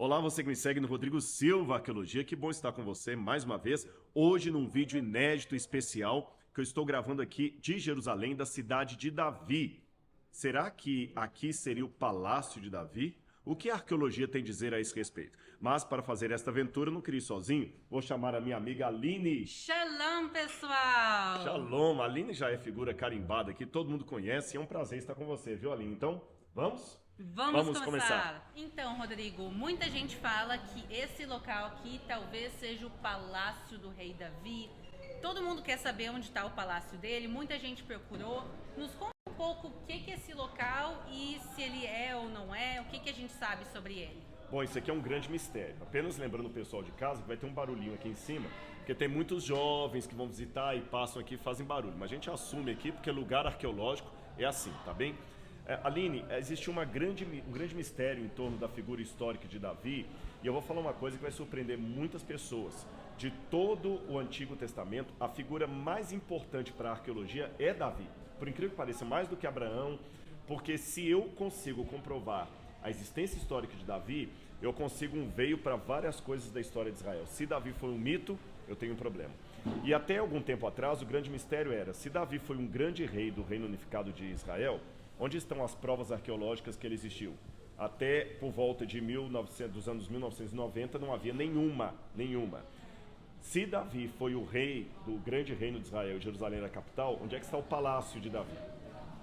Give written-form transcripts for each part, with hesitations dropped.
Olá, você que me segue no Rodrigo Silva Arqueologia, que bom estar com você mais uma vez, hoje num vídeo inédito especial que eu estou gravando aqui de Jerusalém, da cidade de Davi. Será que aqui seria o Palácio de Davi? O que a arqueologia tem a dizer a esse respeito? Mas para fazer esta aventura eu não queria ir sozinho, vou chamar a minha amiga Aline. Shalom, pessoal! Shalom, a Aline já é figura carimbada aqui, todo mundo conhece e é um prazer estar com você, viu Aline? Então, vamos? Vamos começar. Então, Rodrigo, muita gente fala que esse local aqui talvez seja o Palácio do Rei Davi. Todo mundo quer saber onde está o palácio dele, muita gente procurou. Nos conta um pouco o que é esse local e se ele é ou não é, o que a gente sabe sobre ele. Bom, isso aqui é um grande mistério. Apenas lembrando o pessoal de casa que vai ter um barulhinho aqui em cima, porque tem muitos jovens que vão visitar e passam aqui e fazem barulho. Mas a gente assume aqui porque lugar arqueológico é assim, tá bem? Aline, existe um grande mistério em torno da figura histórica de Davi, e eu vou falar uma coisa que vai surpreender muitas pessoas. De todo o Antigo Testamento, a figura mais importante para a arqueologia é Davi. Por incrível que pareça, mais do que Abraão, porque se eu consigo comprovar a existência histórica de Davi, eu consigo um veio para várias coisas da história de Israel. Se Davi foi um mito, eu tenho um problema. E até algum tempo atrás, o grande mistério era, se Davi foi um grande rei do reino unificado de Israel, onde estão as provas arqueológicas que ele existiu? Até por volta de dos anos 1990 não havia nenhuma. Se Davi foi o rei do grande reino de Israel, Jerusalém era a capital, onde é que está o palácio de Davi?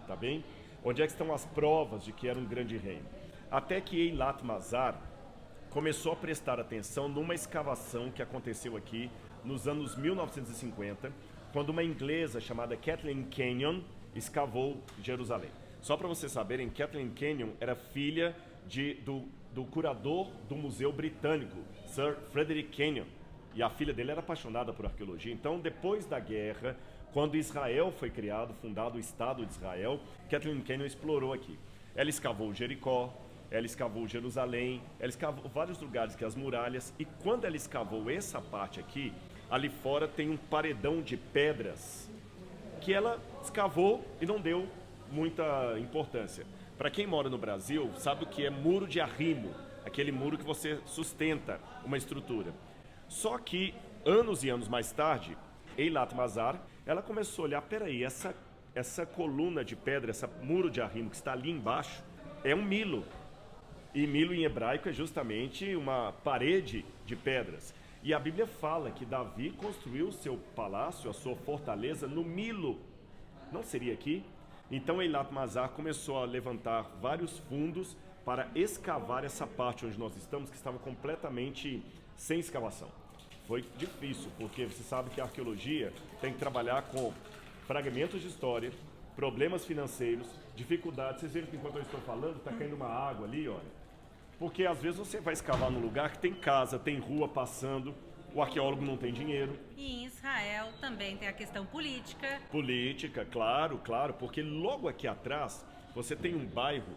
Tá bem? Onde é que estão as provas de que era um grande reino? Até que Eilat Mazar começou a prestar atenção numa escavação que aconteceu aqui nos anos 1950, quando uma inglesa chamada Kathleen Kenyon escavou Jerusalém. Só para vocês saberem, Kathleen Kenyon era filha do curador do Museu Britânico, Sir Frederick Kenyon. E a filha dele era apaixonada por arqueologia. Então, depois da guerra, quando Israel foi criado, fundado o Estado de Israel, Kathleen Kenyon explorou aqui. Ela escavou Jericó, ela escavou Jerusalém, ela escavou vários lugares, que as muralhas. E quando ela escavou essa parte aqui, ali fora tem um paredão de pedras que ela escavou e não deu muita importância. Para quem mora no Brasil, sabe o que é muro de arrimo, aquele muro que você sustenta uma estrutura. Só que, anos e anos mais tarde, Eilat Mazar, ela começou a olhar, peraí, essa coluna de pedra, esse muro de arrimo que está ali embaixo, é um milo. E milo em hebraico é justamente uma parede de pedras. E a Bíblia fala que Davi construiu o seu palácio, a sua fortaleza, no Milo. Não seria aqui? Então Eilat Mazar começou a levantar vários fundos para escavar essa parte onde nós estamos, que estava completamente sem escavação. Foi difícil, porque você sabe que a arqueologia tem que trabalhar com fragmentos de história, problemas financeiros, dificuldades. Vocês viram que enquanto eu estou falando, está caindo uma água ali, olha. Porque às vezes você vai escavar num lugar que tem casa, tem rua passando, o arqueólogo não tem dinheiro. E em Israel também tem a questão política. Política, claro, porque logo aqui atrás você tem um bairro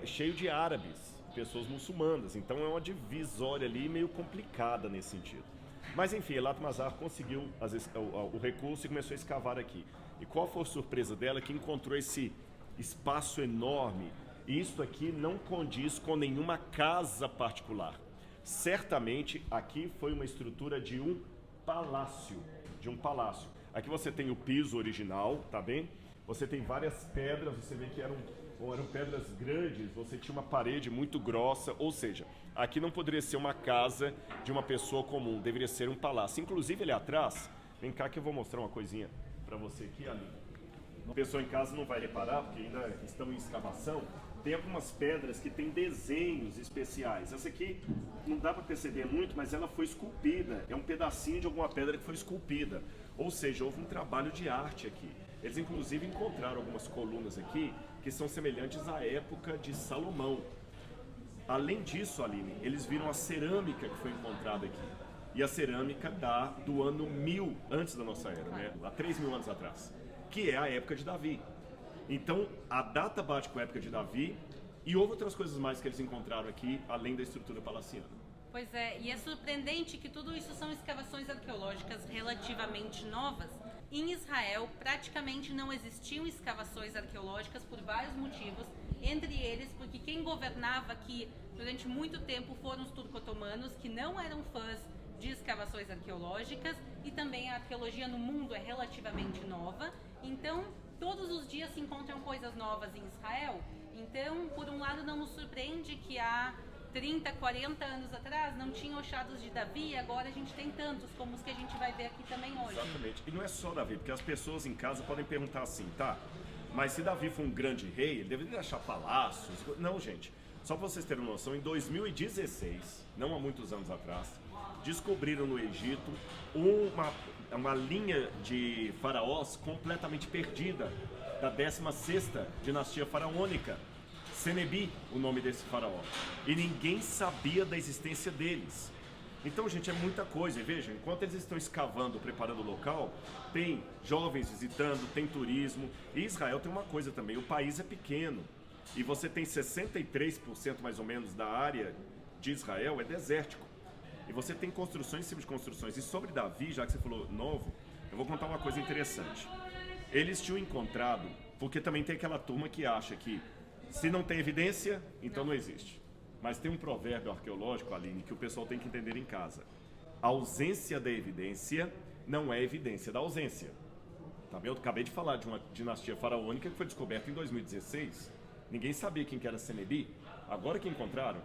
cheio de árabes, pessoas muçulmanas, então é uma divisória ali meio complicada nesse sentido. Mas enfim, Eilat Mazar conseguiu o recurso e começou a escavar aqui. E qual foi a surpresa dela? Que encontrou esse espaço enorme. E isso aqui não condiz com nenhuma casa particular. Certamente aqui foi uma estrutura de um palácio. Aqui você tem o piso original, tá bem? Você tem várias pedras, você vê que eram pedras grandes, você tinha uma parede muito grossa, ou seja, aqui não poderia ser uma casa de uma pessoa comum, deveria ser um palácio. Inclusive ali atrás, vem cá que eu vou mostrar uma coisinha para você aqui, ali. A pessoa em casa não vai reparar, porque ainda estão em escavação, tem algumas pedras que tem desenhos especiais. Essa aqui não dá para perceber muito, mas ela foi esculpida. É um pedacinho de alguma pedra que foi esculpida. Ou seja, houve um trabalho de arte aqui. Eles inclusive encontraram algumas colunas aqui que são semelhantes à época de Salomão. Além disso, Aline, eles viram a cerâmica que foi encontrada aqui. E a cerâmica do ano 1000 antes da nossa era, né? Há 3.000 anos atrás, que é a época de Davi. Então, a data bate com a época de Davi e houve outras coisas mais que eles encontraram aqui, além da estrutura palaciana. Pois é, e é surpreendente que tudo isso são escavações arqueológicas relativamente novas. Em Israel, praticamente não existiam escavações arqueológicas por vários motivos, entre eles porque quem governava aqui durante muito tempo foram os anos que não eram fãs de escavações arqueológicas, e também a arqueologia no mundo é relativamente nova, então todos os dias se encontram coisas novas em Israel. Então, por um lado, não nos surpreende que há 30, 40 anos atrás não tinha achados de Davi, e agora a gente tem tantos, como os que a gente vai ver aqui também hoje. Exatamente. E não é só Davi, porque as pessoas em casa podem perguntar assim, tá, mas se Davi foi um grande rei, ele deveria achar palácios. Não, gente. Só para vocês terem noção, em 2016, não há muitos anos atrás, descobriram no Egito uma linha de faraós completamente perdida, da 16ª dinastia faraônica. Senebi, o nome desse faraó. E ninguém sabia da existência deles. Então, gente, é muita coisa. E vejam, enquanto eles estão escavando, preparando o local, tem jovens visitando, tem turismo. E Israel tem uma coisa também, o país é pequeno. E você tem 63% mais ou menos da área de Israel é desértico. E você tem construções em cima de construções. E sobre Davi, já que você falou novo, eu vou contar uma coisa interessante. Eles tinham encontrado, porque também tem aquela turma que acha que se não tem evidência, então não existe. Mas tem um provérbio arqueológico, Aline, que o pessoal tem que entender em casa. A ausência da evidência não é evidência da ausência. Tá bem? Eu acabei de falar de uma dinastia faraônica que foi descoberta em 2016. Ninguém sabia quem que era Senebi. Agora que encontraram.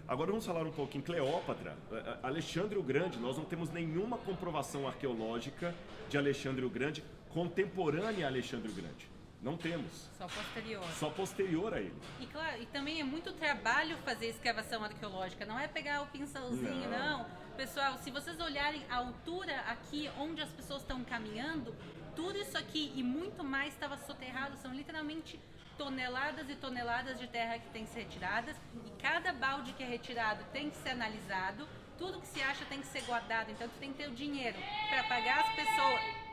Agora vamos falar um pouco em Cleópatra. Alexandre o Grande, nós não temos nenhuma comprovação arqueológica de Alexandre o Grande contemporânea a Alexandre o Grande. Não temos. Só posterior. Só posterior a ele. E claro, e também é muito trabalho fazer escavação arqueológica, não é pegar o pincelzinho, não. Pessoal, se vocês olharem a altura aqui onde as pessoas estão caminhando, tudo isso aqui e muito mais estava soterrado, são literalmente toneladas e toneladas de terra que tem que ser retiradas, e cada balde que é retirado tem que ser analisado, tudo que se acha tem que ser guardado, então tu tem que ter o dinheiro para pagar as pessoas.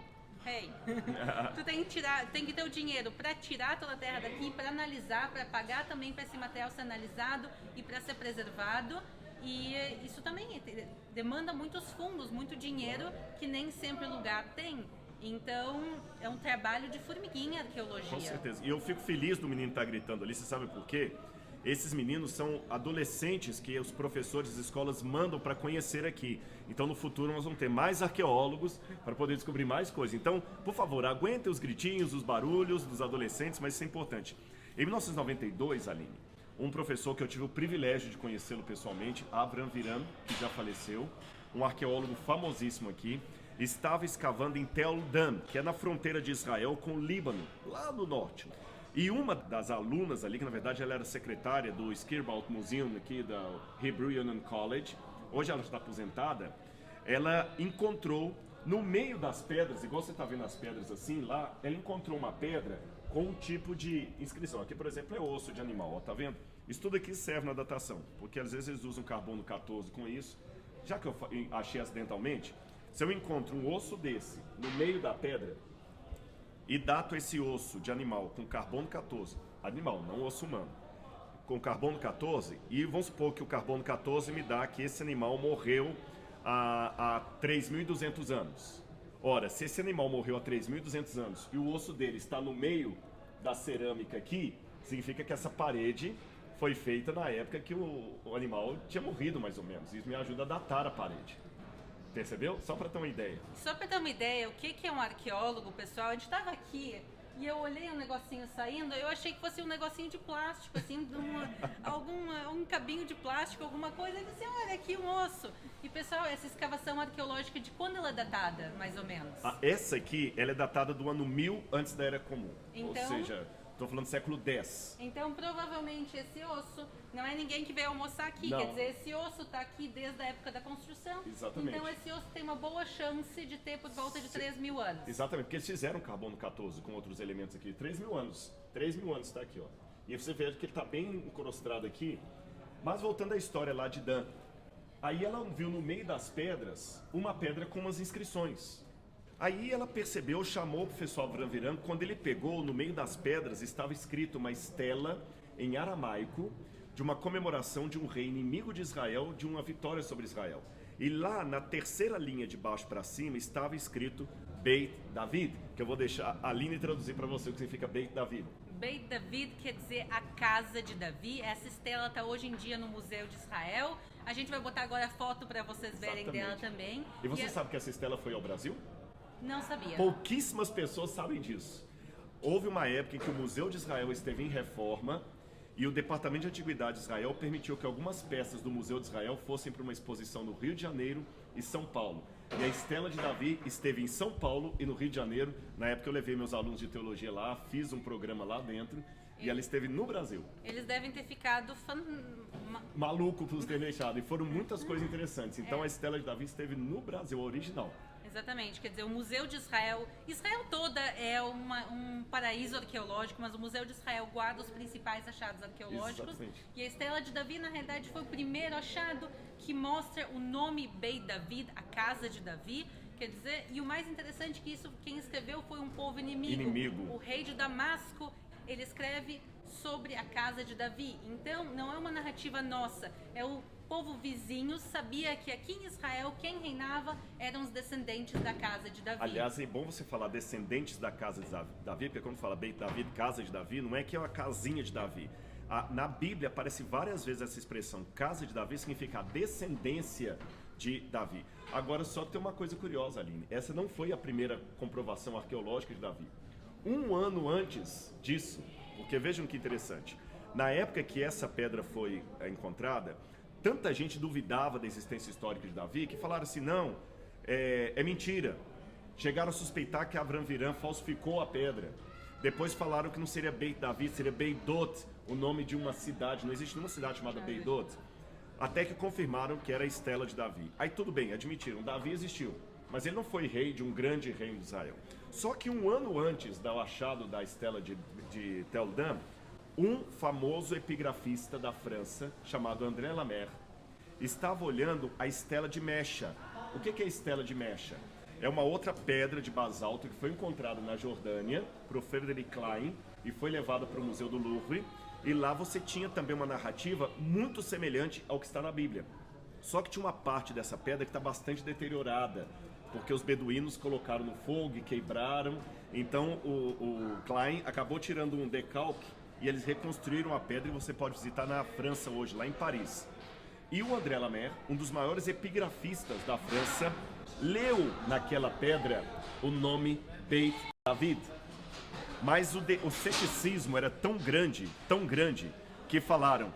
Hey. Tu tem que ter o dinheiro para tirar toda a terra daqui, para analisar, para pagar também para esse material ser analisado e para ser preservado. E isso também demanda muitos fundos, muito dinheiro que nem sempre o lugar tem. Então, é um trabalho de formiguinha a arqueologia. Com certeza. E eu fico feliz do menino estar gritando ali, você sabe por quê? Esses meninos são adolescentes que os professores das escolas mandam para conhecer aqui. Então, no futuro, nós vamos ter mais arqueólogos para poder descobrir mais coisas. Então, por favor, aguentem os gritinhos, os barulhos dos adolescentes, mas isso é importante. Em 1992, Aline, um professor que eu tive o privilégio de conhecê-lo pessoalmente, Abraham Viran, que já faleceu, um arqueólogo famosíssimo aqui, estava escavando em Tel Dan, que é na fronteira de Israel com o Líbano, lá no norte. E uma das alunas ali, que na verdade ela era secretária do Skirball Museum aqui da Hebrew Union College, hoje ela está aposentada, ela encontrou no meio das pedras, igual você está vendo as pedras assim lá, ela encontrou uma pedra com um tipo de inscrição. Aqui, por exemplo, é osso de animal, ó, tá vendo? Isso tudo aqui serve na datação, porque às vezes eles usam carbono 14 com isso. Já que eu achei acidentalmente, se eu encontro um osso desse no meio da pedra, e dato esse osso de animal com carbono 14, animal, não osso humano, com carbono 14, e vamos supor que o carbono 14 me dá que esse animal morreu há 3.200 anos. Ora, se esse animal morreu há 3.200 anos e o osso dele está no meio da cerâmica aqui, significa que essa parede foi feita na época que o animal tinha morrido, mais ou menos. Isso me ajuda a datar a parede. Percebeu? Só para ter uma ideia. Só para ter uma ideia, o que é um arqueólogo, pessoal? A gente estava aqui e eu olhei um negocinho saindo, eu achei que fosse um negocinho de plástico, assim, um cabinho de plástico, alguma coisa. Eu disse, olha aqui um osso. E pessoal, essa escavação arqueológica, de quando ela é datada, mais ou menos? Essa aqui, ela é datada do ano 1000 antes da Era Comum. Então, ou seja, estou falando do século X. Então, provavelmente, esse osso não é ninguém que veio almoçar aqui. Não. Quer dizer, esse osso está aqui desde a época da construção. Exatamente. Então, esse osso tem uma boa chance de ter por volta de 3.000 anos. Exatamente, porque eles fizeram carbono 14 com outros elementos aqui. 3.000 anos. 3.000 anos está aqui, ó. E você vê que ele está bem encrostrado aqui. Mas voltando à história lá de Dan. Aí ela viu no meio das pedras uma pedra com umas inscrições. Aí ela percebeu, chamou o professor Abraham Viran, quando ele pegou, no meio das pedras estava escrito uma estela em aramaico de uma comemoração de um rei inimigo de Israel, de uma vitória sobre Israel. E lá na terceira linha de baixo para cima estava escrito Beit David, que eu vou deixar a Aline traduzir para você o que significa Beit David. Beit David quer dizer a casa de Davi. Essa estela está hoje em dia no Museu de Israel. A gente vai botar agora a foto para vocês verem dela também. E você sabe que essa estela foi ao Brasil? Não sabia. Pouquíssimas pessoas sabem disso. Houve uma época em que o Museu de Israel esteve em reforma e o Departamento de Antiguidade de Israel permitiu que algumas peças do Museu de Israel fossem para uma exposição no Rio de Janeiro e São Paulo. E a estela de Davi esteve em São Paulo e no Rio de Janeiro. Na época eu levei meus alunos de teologia lá, fiz um programa lá dentro e ela esteve no Brasil. Eles devem ter ficado maluco por ter deixado. E foram muitas coisas interessantes. Então a estela de Davi esteve no Brasil, a original. Exatamente, quer dizer, o Museu de Israel, Israel toda é um paraíso arqueológico, mas o Museu de Israel guarda os principais achados arqueológicos. Exatamente. E a estela de Davi, na realidade, foi o primeiro achado que mostra o nome Beit David, a casa de Davi. Quer dizer, e o mais interessante é que isso, quem escreveu foi um povo inimigo. O rei de Damasco, ele escreve sobre a casa de Davi. Então, não é uma narrativa nossa, é o povo vizinho sabia que aqui em Israel quem reinava eram os descendentes da casa de Davi. Aliás, é bom você falar descendentes da casa de Davi, porque quando fala Beit David, casa de Davi, não é que é uma casinha de Davi. Na Bíblia aparece várias vezes essa expressão, casa de Davi significa a descendência de Davi. Agora, só tem uma coisa curiosa, Aline, essa não foi a primeira comprovação arqueológica de Davi. Um ano antes disso, porque vejam que interessante, na época que essa pedra foi encontrada, tanta gente duvidava da existência histórica de Davi que falaram assim, não, é mentira. Chegaram a suspeitar que Avram Virã falsificou a pedra. Depois falaram que não seria Beit Davi, seria Beidot, o nome de uma cidade. Não existe nenhuma cidade chamada Beidot. Até que confirmaram que era a estela de Davi. Aí tudo bem, admitiram, Davi existiu. Mas ele não foi rei de um grande reino de Israel. Só que um ano antes do achado da estela de Tel Dan, um famoso epigrafista da França, chamado André Lemaire, estava olhando a estela de Mecha. O que é a estela de Mecha? É uma outra pedra de basalto que foi encontrada na Jordânia, por Frederick Klein, e foi levada para o Museu do Louvre. E lá você tinha também uma narrativa muito semelhante ao que está na Bíblia. Só que tinha uma parte dessa pedra que está bastante deteriorada, porque os beduínos colocaram no fogo e quebraram. Então o Klein acabou tirando um decalque e eles reconstruíram a pedra e você pode visitar na França hoje, lá em Paris. E o André Lemaire, um dos maiores epigrafistas da França, leu naquela pedra o nome Beit David. Mas o ceticismo era tão grande, que falaram,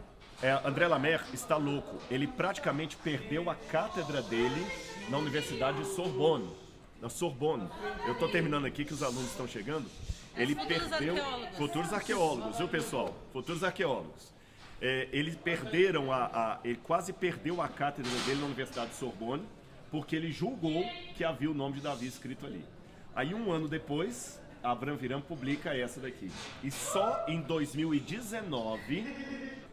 André Lemaire está louco. Ele praticamente perdeu a cátedra dele na Universidade de Sorbonne. Na Sorbonne. Eu estou terminando aqui que os alunos estão chegando. Ele perdeu... Futuros arqueólogos, viu, pessoal? Futuros arqueólogos. Eles perderam ele quase perdeu a cátedra dele na Universidade de Sorbonne, porque ele julgou que havia o nome de Davi escrito ali. Aí um ano depois, Avram Virã publica essa daqui. E só em 2019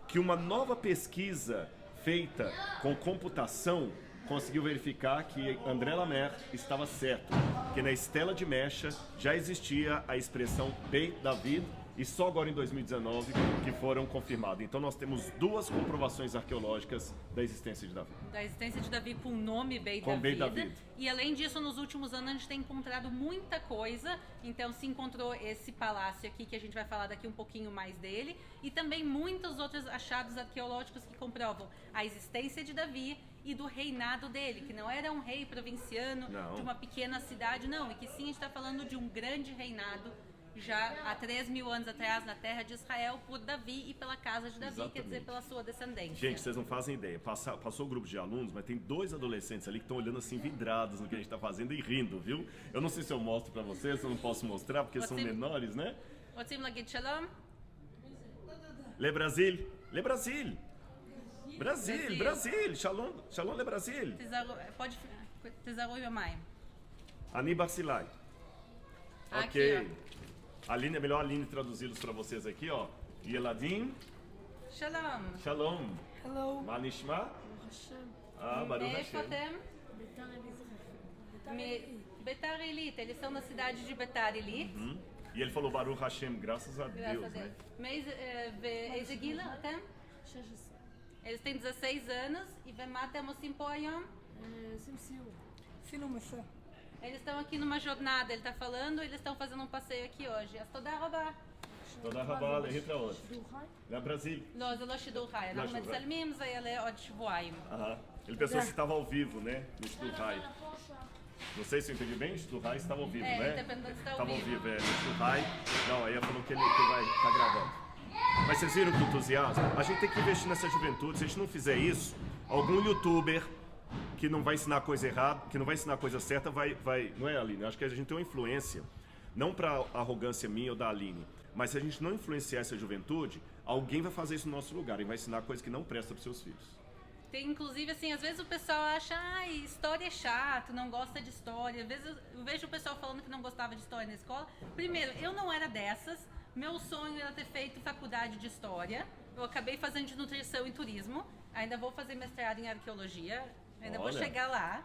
que uma nova pesquisa feita com computação conseguiu verificar que André Lemaire estava certo, que na estela de Mecha já existia a expressão Beit David, e só agora em 2019 que foram confirmadas. Então nós temos duas comprovações arqueológicas da existência de Davi. Da existência de Davi com o nome Beit David. E além disso, nos últimos anos a gente tem encontrado muita coisa. Então se encontrou esse palácio aqui, que a gente vai falar daqui um pouquinho mais dele, e também muitos outros achados arqueológicos que comprovam a existência de Davi e do reinado dele, que não era um rei provinciano de uma pequena cidade, não, e que sim, a gente está falando de um grande reinado já há 3.000 anos atrás na terra de Israel por Davi e pela casa de Davi. Exatamente. Quer dizer, pela sua descendência. Gente, vocês não fazem ideia, passou o grupo de alunos, mas tem 2 adolescentes ali que estão olhando assim vidrados no que a gente está fazendo e rindo, viu? Eu não sei se eu mostro para vocês, eu não posso mostrar porque são menores, né? רוצים להגיד שלום? Le Brasil, Le Brasil. Brasil, Shalom Le Brasil. Pode Tezaru Yomai. Ani Barcilai. Ok. Aline, é melhor a Aline traduzi-los para vocês aqui, ó. Yeladim. Shalom. Shalom. Hello. Manishma. Baruch Hashem. Betar Elit. Eles são na cidade de Betar Elit. E ele falou Baruch Hashem, graças a Deus, né? Mas Ezegila, até? Eles têm 16 anos e Vematem Osim Poyom. Eles estão aqui numa jornada, ele está falando, eles estão fazendo um passeio aqui hoje. Toda Robá. תודה רבה, להתראות. לברזיל. לא, זה לא שידור חי, אנחנו מצלמים, זה יעלה עוד שבועיים. Ele pensou que estava ao vivo, né? No Estudo Rai. Não sei se eu entendi bem, o Estudo Rai estava ao vivo, né? Ele tá perguntando se tá ao Estava ao vivo. vivo, no Estudo Rai. Não, aí ela falou que ele vai estar gravando. Mas vocês viram que entusiasmo? A gente tem que investir nessa juventude. Se a gente não fizer isso, algum youtuber que não vai ensinar coisa errada, que não vai ensinar coisa certa, vai... Não é, Aline? Eu acho que a gente tem uma influência, não para arrogância minha ou da Aline, mas se a gente não influenciar essa juventude, alguém vai fazer isso no nosso lugar e vai ensinar coisa que não presta para os seus filhos. Tem, inclusive, assim, às vezes o pessoal acha, história é chato, não gosta de história. Às vezes eu vejo o pessoal falando que não gostava de história na escola. Primeiro, eu não era dessas. Meu sonho era ter feito faculdade de história. Eu acabei fazendo de nutrição e turismo. Ainda vou fazer mestrado em arqueologia. Ainda vou chegar lá.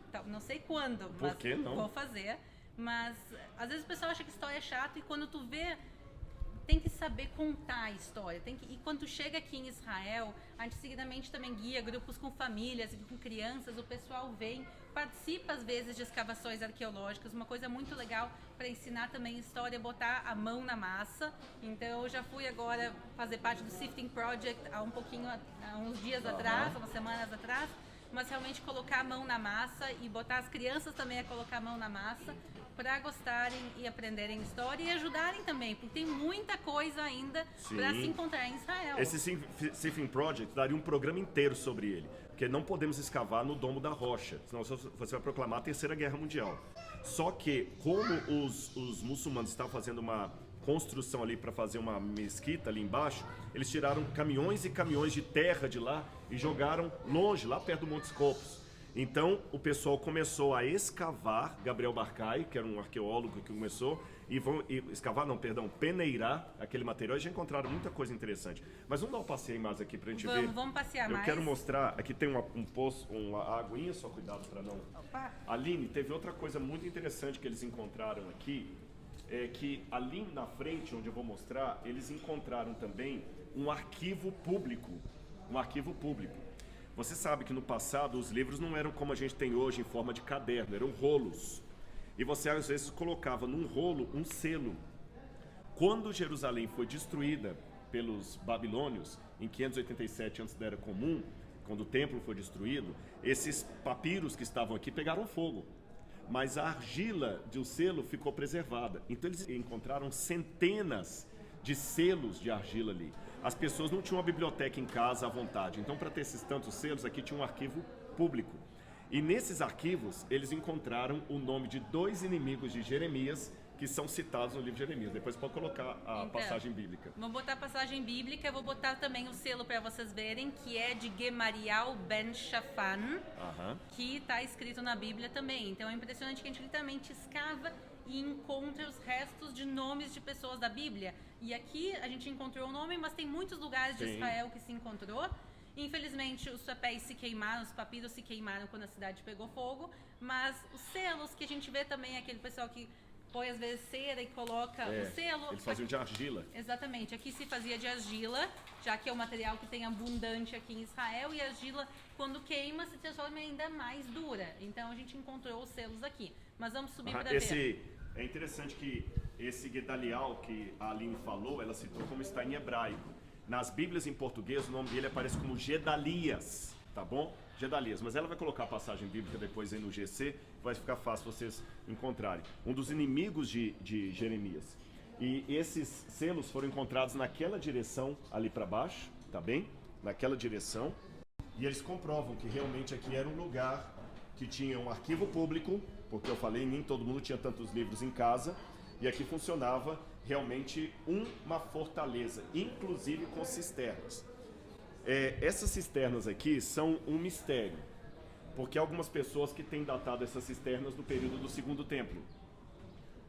Então, não sei quando, mas vou fazer. Mas às vezes o pessoal acha que história é chato e quando tu vê, tem que saber contar a história. E quando tu chega aqui em Israel, a gente seguidamente também guia grupos com famílias e com crianças. O pessoal vem, participa às vezes de escavações arqueológicas. Uma coisa muito legal para ensinar também história, botar a mão na massa. Então eu já fui agora fazer parte do Sifting Project há uns dias atrás, umas semanas atrás. Mas realmente colocar a mão na massa e botar as crianças também a colocar a mão na massa para gostarem e aprenderem história e ajudarem também, porque tem muita coisa ainda para se encontrar em Israel. Esse Sifting Project daria um programa inteiro sobre ele, porque não podemos escavar no Domo da Rocha, senão você vai proclamar a Terceira Guerra Mundial. Só que, como os muçulmanos estavam fazendo uma construção ali para fazer uma mesquita ali embaixo, eles tiraram caminhões e caminhões de terra de lá e jogaram longe, lá perto do Monte Scopus. Então o pessoal começou a escavar, Gabriel Barcai, que era um arqueólogo que começou, peneirar aquele material e já encontraram muita coisa interessante. Mas vamos dar um passeio mais aqui pra gente ver. Vamos passear mais. Eu quero mostrar, aqui tem um poço, uma aguinha, só cuidado para não... Opa. Aline, teve outra coisa muito interessante que eles encontraram aqui, é que ali na frente, onde eu vou mostrar, eles encontraram também um arquivo público. Um arquivo público. Você sabe que no passado os livros não eram como a gente tem hoje em forma de caderno, eram rolos. E você às vezes colocava num rolo um selo. Quando Jerusalém foi destruída pelos babilônios, em 587 antes da Era Comum, quando o templo foi destruído, esses papiros que estavam aqui pegaram fogo. Mas a argila do selo ficou preservada. Então eles encontraram centenas de selos de argila ali. As pessoas não tinham uma biblioteca em casa à vontade. Então, para ter esses tantos selos, aqui tinha um arquivo público. E nesses arquivos, eles encontraram o nome de 2 inimigos de Jeremias, que são citados no livro de Jeremias. Depois pode colocar a passagem bíblica. Vou botar a passagem bíblica, vou botar também o selo para vocês verem, que é de Gemariel ben Shaphan, que está escrito na Bíblia também. Então é impressionante que a gente literalmente escava e encontra os restos de nomes de pessoas da Bíblia. E aqui a gente encontrou o nome, mas tem muitos lugares de Israel que se encontrou. Infelizmente os papéis se queimaram, os papiros se queimaram quando a cidade pegou fogo, mas os selos que a gente vê também, aquele pessoal que põe às vezes cera e coloca o selo. Eles faziam de argila. Exatamente, aqui se fazia de argila, já que é o material que tem abundante aqui em Israel, e a argila, quando queima, se transforma ainda mais dura. Então a gente encontrou os selos aqui. Mas vamos subir para ver. É interessante que esse Gedalial que a Aline falou, ela citou como está em hebraico. Nas Bíblias em português, o nome dele aparece como Gedalias, tá bom? Gedalias, mas ela vai colocar a passagem bíblica depois aí no GC, vai ficar fácil vocês encontrarem. Um dos inimigos de Jeremias. E esses selos foram encontrados naquela direção ali para baixo, tá bem? Naquela direção. E eles comprovam que realmente aqui era um lugar que tinha um arquivo público, porque eu falei, nem todo mundo tinha tantos livros em casa, e aqui funcionava realmente uma fortaleza, inclusive com cisternas. Essas cisternas aqui são um mistério, porque há algumas pessoas que têm datado essas cisternas do período do Segundo Templo.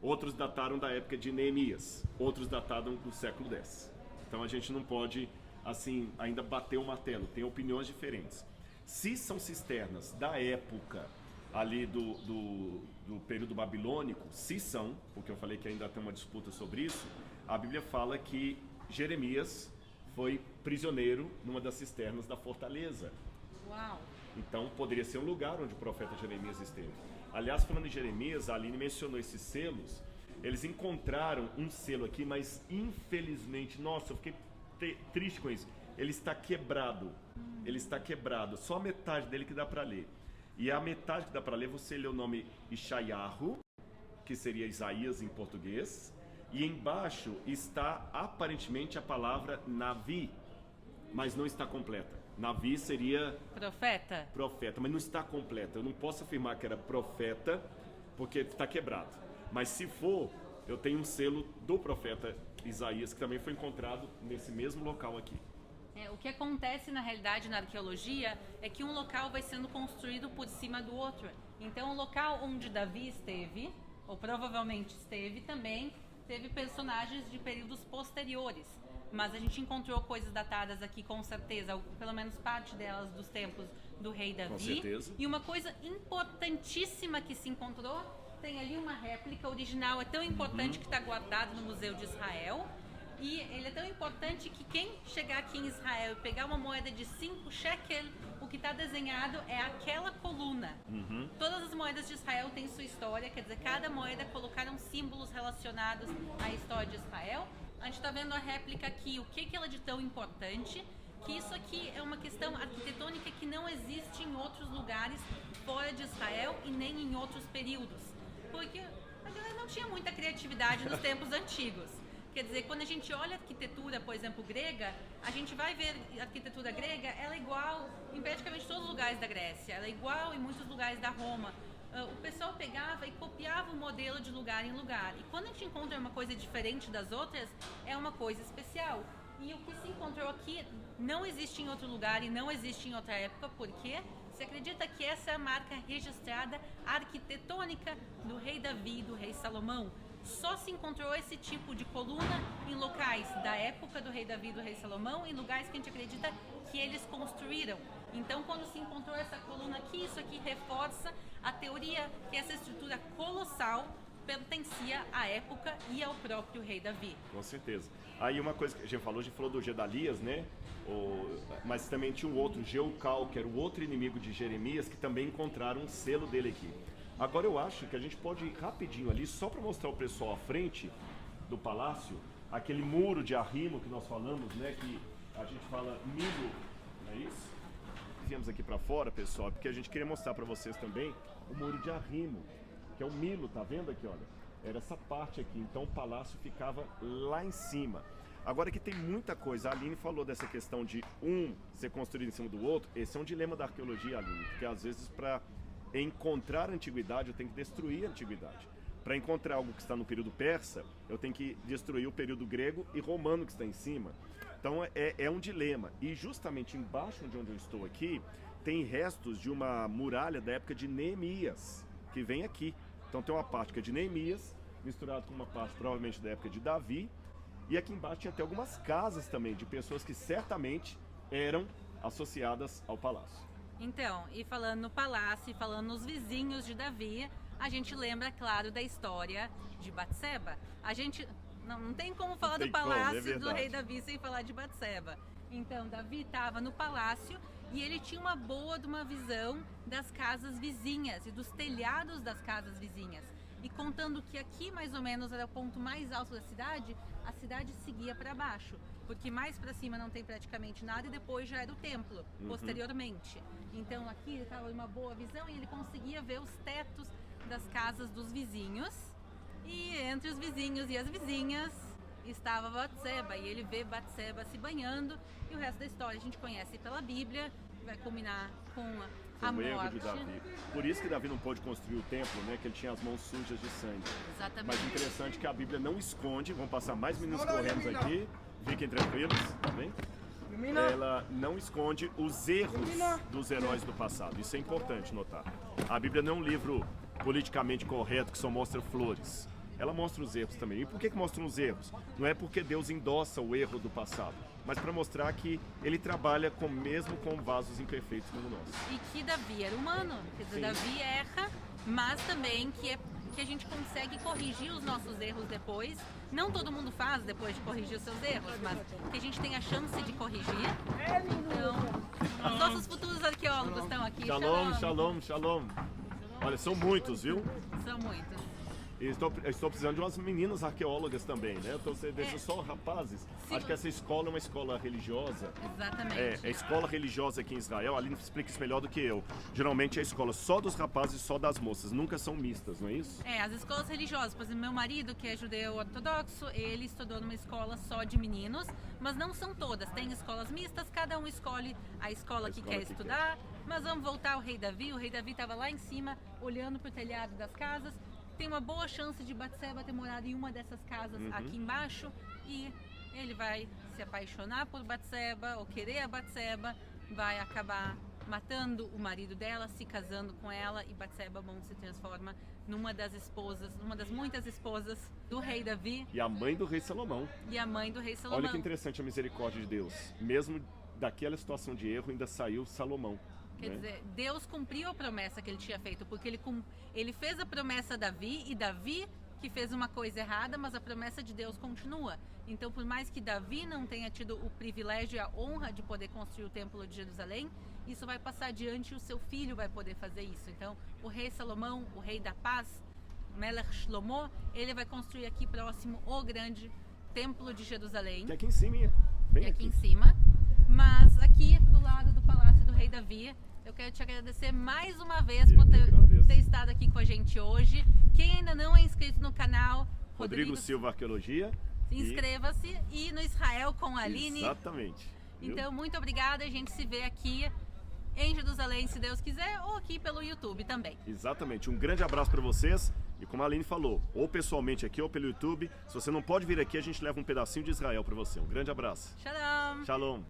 Outros dataram da época de Neemias, outros dataram do século X. Então a gente não pode, assim, ainda bater o martelo, tem opiniões diferentes. Se são cisternas da época ali do período babilônico, se são, porque eu falei que ainda tem uma disputa sobre isso, a Bíblia fala que Jeremias foi prisioneiro numa das cisternas da fortaleza. Uau! Então poderia ser um lugar onde o profeta Jeremias esteve. Aliás, falando em Jeremias, a Aline mencionou esses selos. Eles encontraram um selo aqui, mas infelizmente, nossa, eu fiquei triste com isso. Ele está quebrado. Ele está quebrado. Só a metade dele que dá para ler. E a metade que dá para ler, você lê o nome Ishayahu, que seria Isaías em português. E embaixo está aparentemente a palavra Navi, mas não está completa. Navi seria... Profeta. Profeta, mas não está completa. Eu não posso afirmar que era profeta, porque está quebrado. Mas se for, eu tenho um selo do profeta Isaías, que também foi encontrado nesse mesmo local aqui. O que acontece na realidade na arqueologia é que um local vai sendo construído por cima do outro. Então o local onde Davi esteve, ou provavelmente esteve, também teve personagens de períodos posteriores. Mas a gente encontrou coisas datadas aqui com certeza, pelo menos parte delas dos tempos do rei Davi. Com certeza. E uma coisa importantíssima que se encontrou, tem ali uma réplica original, é tão importante que está guardado no Museu de Israel. E ele é tão importante que quem chegar aqui em Israel e pegar uma moeda de 5 shekel, o que está desenhado é aquela coluna. Todas as moedas de Israel têm sua história, quer dizer, cada moeda colocaram símbolos relacionados à história de Israel. A gente está vendo a réplica aqui, o que ela é de tão importante, que isso aqui é uma questão arquitetônica que não existe em outros lugares fora de Israel e nem em outros períodos. Porque a galera não tinha muita criatividade nos tempos antigos. Quer dizer, quando a gente olha a arquitetura, por exemplo, grega, a gente vai ver a arquitetura grega, ela é igual em praticamente todos os lugares da Grécia, ela é igual em muitos lugares da Roma. O pessoal pegava e copiava o modelo de lugar em lugar. E quando a gente encontra uma coisa diferente das outras, é uma coisa especial. E o que se encontrou aqui não existe em outro lugar e não existe em outra época, porque se acredita que essa é a marca registrada arquitetônica do rei Davi e do rei Salomão. Só se encontrou esse tipo de coluna em locais da época do rei Davi e do rei Salomão, em lugares que a gente acredita que eles construíram. Então, quando se encontrou essa coluna aqui, isso aqui reforça a teoria que essa estrutura colossal pertencia à época e ao próprio rei Davi. Com certeza. Aí uma coisa que a gente falou do Gedalias, né? Mas também tinha um outro, Jeucal, que era o outro inimigo de Jeremias, que também encontraram um selo dele aqui. Agora eu acho que a gente pode ir rapidinho ali, só para mostrar o pessoal à frente do palácio, aquele muro de arrimo que nós falamos, né? Que a gente fala Milo, não é isso? Viemos aqui para fora, pessoal, porque a gente queria mostrar para vocês também o muro de arrimo, que é o Milo, tá vendo aqui, olha? Era essa parte aqui, então o palácio ficava lá em cima. Agora que tem muita coisa, a Aline falou dessa questão de um ser construído em cima do outro, esse é um dilema da arqueologia, Aline, porque às vezes para encontrar a antiguidade eu tenho que destruir a antiguidade. Para encontrar algo que está no período persa, eu tenho que destruir o período grego e romano que está em cima. Então é um dilema. E justamente embaixo de onde eu estou aqui, tem restos de uma muralha da época de Neemias, que vem aqui. Então tem uma parte que é de Neemias, misturado com uma parte provavelmente da época de Davi. E aqui embaixo tinha até algumas casas também, de pessoas que certamente eram associadas ao palácio. Então, e falando no palácio, e falando nos vizinhos de Davi, a gente lembra, claro, da história de Batseba. A gente não tem como falar do palácio do rei Davi sem falar de Batseba. Então, Davi estava no palácio e ele tinha uma boa de uma visão das casas vizinhas e dos telhados das casas vizinhas. E contando que aqui mais ou menos era o ponto mais alto da cidade, a cidade seguia para baixo, porque mais para cima não tem praticamente nada e depois já era o templo, posteriormente. Então aqui ele estava uma boa visão e ele conseguia ver os tetos das casas dos vizinhos. E entre os vizinhos e as vizinhas estava Batseba, e ele vê Batseba se banhando, e o resto da história a gente conhece pela Bíblia, que vai culminar com a morte de Davi. Por isso que Davi não pôde construir o templo, né? Que ele tinha as mãos sujas de sangue. Exatamente. Mas interessante que a Bíblia não esconde, vão passar mais meninos correndo aqui, fiquem tranquilos, tá bem? Ela não esconde os erros dos heróis do passado, isso é importante notar. A Bíblia não é um livro politicamente correto que só mostra flores. Ela mostra os erros também. E por que mostram os erros? Não é porque Deus endossa o erro do passado, mas para mostrar que ele trabalha mesmo com vasos imperfeitos como nós. E que Davi era humano, quer dizer, Davi erra, mas também que a gente consegue corrigir os nossos erros depois. Não todo mundo faz depois de corrigir os seus erros, mas que a gente tem a chance de corrigir. Então, os nossos futuros arqueólogos estão aqui. Shalom, shalom, shalom. Olha, são muitos, viu? São muitos. E estou precisando de umas meninas arqueólogas também, né? Então você deixa só rapazes. Acho que essa escola é uma escola religiosa. Exatamente. É escola religiosa aqui em Israel. A Aline explica isso melhor do que eu. Geralmente é a escola só dos rapazes e só das moças. Nunca são mistas, não é isso? As escolas religiosas. Por exemplo, meu marido, que é judeu ortodoxo, ele estudou numa escola só de meninos, mas não são todas. Tem escolas mistas, cada um escolhe a escola que quer estudar. Mas vamos voltar ao rei Davi. O rei Davi estava lá em cima, olhando para o telhado das casas. Tem uma boa chance de Batseba ter morado em uma dessas casas aqui embaixo e ele vai se apaixonar por Batseba ou querer a Batseba, vai acabar matando o marido dela, se casando com ela e Batseba se transforma numa das esposas, uma das muitas esposas do rei Davi. E a mãe do rei Salomão. Olha que interessante a misericórdia de Deus. Mesmo daquela situação de erro ainda saiu Salomão. Quer dizer, Deus cumpriu a promessa que ele tinha feito, porque ele fez a promessa a Davi, e Davi que fez uma coisa errada, mas a promessa de Deus continua. Então, por mais que Davi não tenha tido o privilégio e a honra de poder construir o Templo de Jerusalém, isso vai passar adiante e o seu filho vai poder fazer isso. Então, o rei Salomão, o rei da paz, Melech Shlomo, ele vai construir aqui próximo o grande Templo de Jerusalém. Que é aqui em cima, bem aqui em cima. Mas aqui do lado do Palácio do Rei Davi, eu quero te agradecer mais uma vez por ter estado aqui com a gente hoje. Quem ainda não é inscrito no canal, Rodrigo Silva Arqueologia. Inscreva-se e no Israel com a Aline. Exatamente. Então, muito obrigada. A gente se vê aqui em Jerusalém, se Deus quiser, ou aqui pelo YouTube também. Exatamente. Um grande abraço para vocês. E como a Aline falou, ou pessoalmente aqui ou pelo YouTube. Se você não pode vir aqui, a gente leva um pedacinho de Israel para você. Um grande abraço. Shalom. Shalom.